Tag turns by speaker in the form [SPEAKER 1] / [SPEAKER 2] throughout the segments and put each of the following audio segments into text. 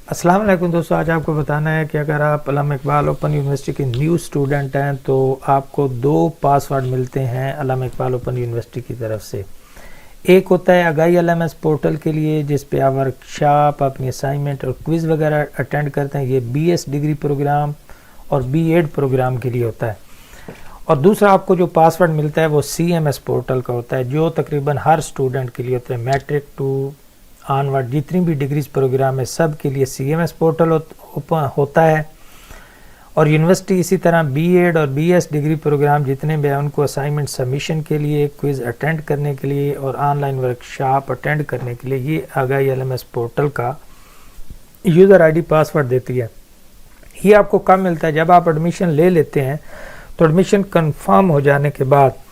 [SPEAKER 1] अस्सलाम वालेकुम दोस्तों, आज आपको बताना है कि अगर आप अल्लामा इकबाल ओपन यूनिवर्सिटी के न्यू स्टूडेंट हैं तो आपको 2 पासवर्ड मिलते हैं अल्लामा इकबाल ओपन यूनिवर्सिटी की तरफ से। एक होता है अगाई LMS पोर्टल के लिए, जिस पे आप वर्कशॉप, अपनी असाइनमेंट और क्विज़ वगैरह अटेंड करते हैं। ये BS डिग्री प्रोग्राम और B.Ed प्रोग्राम के लिए होता है। और दूसरा आपको जो पासवर्ड मिलता है वो CMS पोर्टल का होता है, जो तकरीबन हर स्टूडेंट के लिए होता है। मैट्रिक टू ऑनवर्ड जितनी भी डिग्रीज प्रोग्राम है सब के लिए CMS पोर्टल होता है। और यूनिवर्सिटी इसी तरह B.Ed और BS डिग्री प्रोग्राम जितने भी हैं उनको असाइनमेंट सबमिशन के लिए, क्विज़ अटेंड करने के लिए और ऑनलाइन वर्कशॉप अटेंड करने के लिए ये आगाही LMS पोर्टल का यूज़र ID पासवर्ड देती है। ये आपको कब मिलता है? जब आप एडमिशन ले लेते हैं तो एडमिशन कंफर्म हो जाने के बाद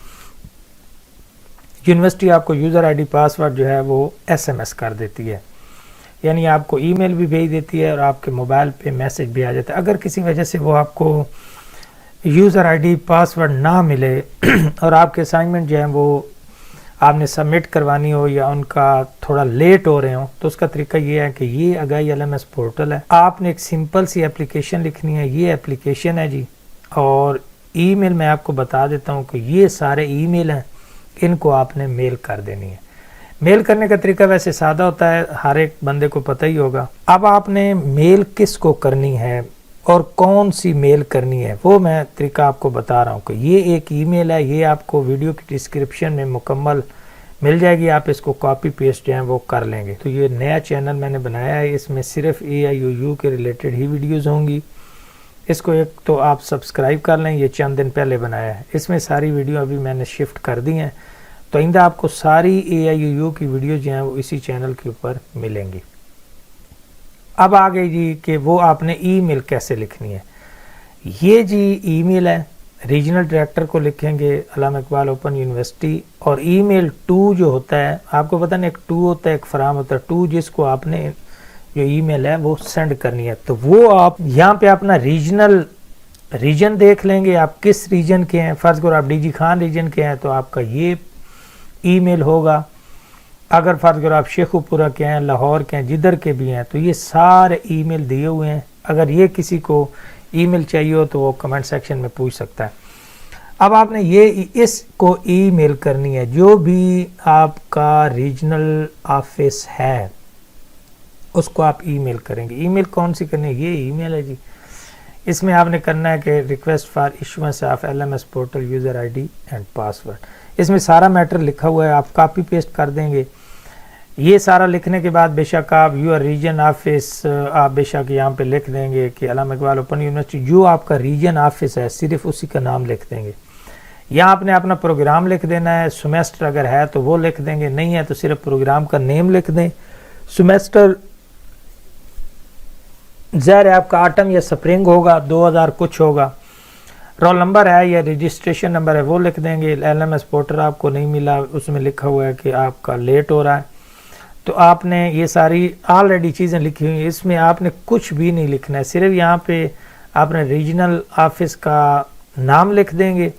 [SPEAKER 1] यूनिवर्सिटी आपको यूज़र ID पासवर्ड जो है वो SMS कर देती है, यानी आपको ईमेल भी भेज देती है और आपके मोबाइल पे मैसेज भी आ जाता है। अगर किसी वजह से वो आपको यूज़र ID पासवर्ड ना मिले और आपके असाइनमेंट जो है वो आपने सबमिट करवानी हो या उनका थोड़ा लेट हो रहे हो, तो उसका तरीका ये है कि ये आगाही LMS पोर्टल है। आपने एक सिंपल सी एप्लीकेशन लिखनी है, ये एप्लीकेशन है जी। और ईमेल मैं आपको बता देता हूँ कि ये सारे ईमेल हैं, इनको आपने मेल कर देनी है। मेल करने का तरीका वैसे सादा होता है, हर एक बंदे को पता ही होगा। अब आपने मेल किस को करनी है और कौन सी मेल करनी है वो मैं तरीका आपको बता रहा हूँ कि ये एक ईमेल है, ये आपको वीडियो की डिस्क्रिप्शन में मुकम्मल मिल जाएगी। आप इसको कॉपी पेस्ट जो है वो कर लेंगे। तो ये नया चैनल मैंने बनाया है, इसमें सिर्फ AIUU के रिलेटेड ही वीडियोज़ होंगी। इसको एक तो आप सब्सक्राइब कर लें, ये चंद दिन पहले बनाया है। इसमें सारी वीडियो अभी मैंने शिफ्ट कर दी हैं, तो आइंदा आपको सारी AIUU की वीडियो जो हैं वो इसी चैनल के ऊपर मिलेंगी। अब आ गई जी कि वो आपने ईमेल कैसे लिखनी है। ये जी ईमेल है, रीजनल डायरेक्टर को लिखेंगे अल्लामा इकबाल ओपन यूनिवर्सिटी। और ईमेल टू जो होता है, आपको पता नहीं, एक टू होता है, एक फराम होता है। टू जिसको आपने जो ईमेल है वो सेंड करनी है, तो वो आप यहाँ पे अपना रीजन देख लेंगे, आप किस रीजन के हैं। फर्ज करो आप DG खान रीजन के हैं तो आपका ये ईमेल होगा। अगर फर्ज करो आप शेखुपुरा के हैं, लाहौर के हैं, जिधर के भी हैं, तो ये सारे ईमेल दिए हुए हैं। अगर ये किसी को ईमेल चाहिए हो तो वो कमेंट सेक्शन में पूछ सकता है। अब आपने ये इसको ईमेल करनी है, जो भी आपका रीजनल ऑफिस है उसको आप ईमेल करेंगे। ईमेल कौन सी करनी है? ये ईमेल है जी। इसमें आपने करना है कि request for issuance of LMS portal user ID and password. इसमें सारा मैटर लिखा हुआ है, आप कॉपी पेस्ट कर देंगे। ये सारा लिखने के बाद बेशक आप यूर रीजन ऑफिस आप बेशक यहाँ पे लिख देंगे कि अल्लामा इकबाल ओपन यूनिवर्सिटी, जो आपका रीजन ऑफिस है सिर्फ उसी का नाम लिख देंगे। यहाँ आपने अपना प्रोग्राम लिख देना है, सेमेस्टर अगर है तो वो लिख देंगे, नहीं है तो सिर्फ प्रोग्राम का नेम लिख दें। सेमेस्टर ज़ाहिर है आपका ऑटम या स्प्रिंग होगा, 2000 कुछ होगा। रोल नंबर है या रजिस्ट्रेशन नंबर है वो लिख देंगे। LMS पोर्टल आपको नहीं मिला, उसमें लिखा हुआ है कि आपका लेट हो रहा है, तो आपने ये सारी ऑलरेडी चीज़ें लिखी हुई हैं, इसमें आपने कुछ भी नहीं लिखना है। सिर्फ यहाँ पे आपने रीजनल ऑफिस का नाम लिख देंगे,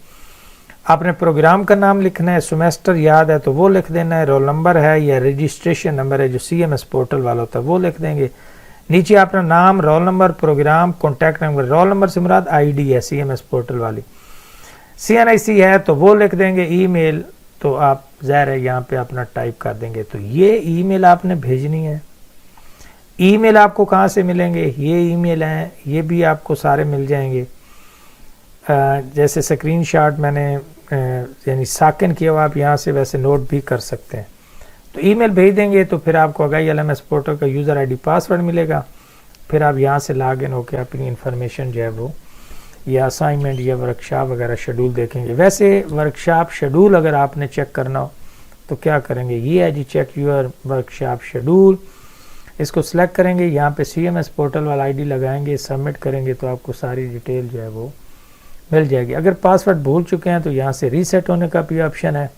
[SPEAKER 1] आपने प्रोग्राम का नाम लिखना है, सेमेस्टर याद है तो वो लिख देना है, रोल नंबर है या रजिस्ट्रेशन नंबर है जो CMS पोर्टल वाला होता है वो लिख देंगे। नीचे अपना नाम, roll number, programme, contact number. Roll number से मुराद ID है CMS पोर्टल वाली। CNIC है तो वो लिख देंगे। ईमेल तो आप ज़ाहिर है यहाँ पे अपना टाइप कर देंगे। तो ये ईमेल आपने भेजनी है। ईमेल आपको कहाँ से मिलेंगे? ये ईमेल हैं, ये भी आपको सारे मिल जाएंगे। जैसे स्क्रीनशॉट मैंने यानी साकिन किया हुआ, आप यहाँ से वैसे नोट भी कर सकते हैं। तो ईमेल भेज देंगे तो फिर आपको आगाही LMS पोर्टल का यूज़र ID पासवर्ड मिलेगा। फिर आप यहाँ से लॉगिन होकर अपनी इन्फॉर्मेशन जो है वो या असाइनमेंट या वर्कशॉप वगैरह शेड्यूल देखेंगे। वैसे वर्कशॉप शेड्यूल अगर आपने चेक करना हो तो क्या करेंगे? ये है जी, चेक यूर वर्कशॉप शेड्यूल। इसको सिलेक्ट करेंगे, यहाँ पे CMS पोर्टल वाला ID लगाएंगे, सबमिट करेंगे तो आपको सारी डिटेल जो है वो मिल जाएगी। अगर पासवर्ड भूल चुके हैं तो यहाँ से रीसेट होने का भी ऑप्शन है।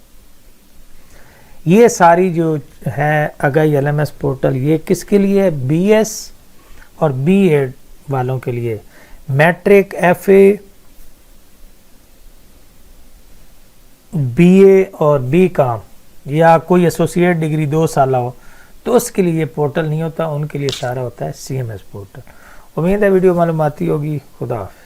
[SPEAKER 1] ये सारी जो है आगाही LMS पोर्टल, ये किसके लिए है? BS और B.Ed वालों के लिए। मैट्रिक, FA, BA और BCom या कोई एसोसिएट डिग्री 2 साल हो تو اس کے لیے پورٹل نہیں ہوتا، ان کے لیے سارا ہوتا ہے CMS پورٹل۔ امید ہے ویڈیو معلوماتی ہوگی۔ خدا حافظ۔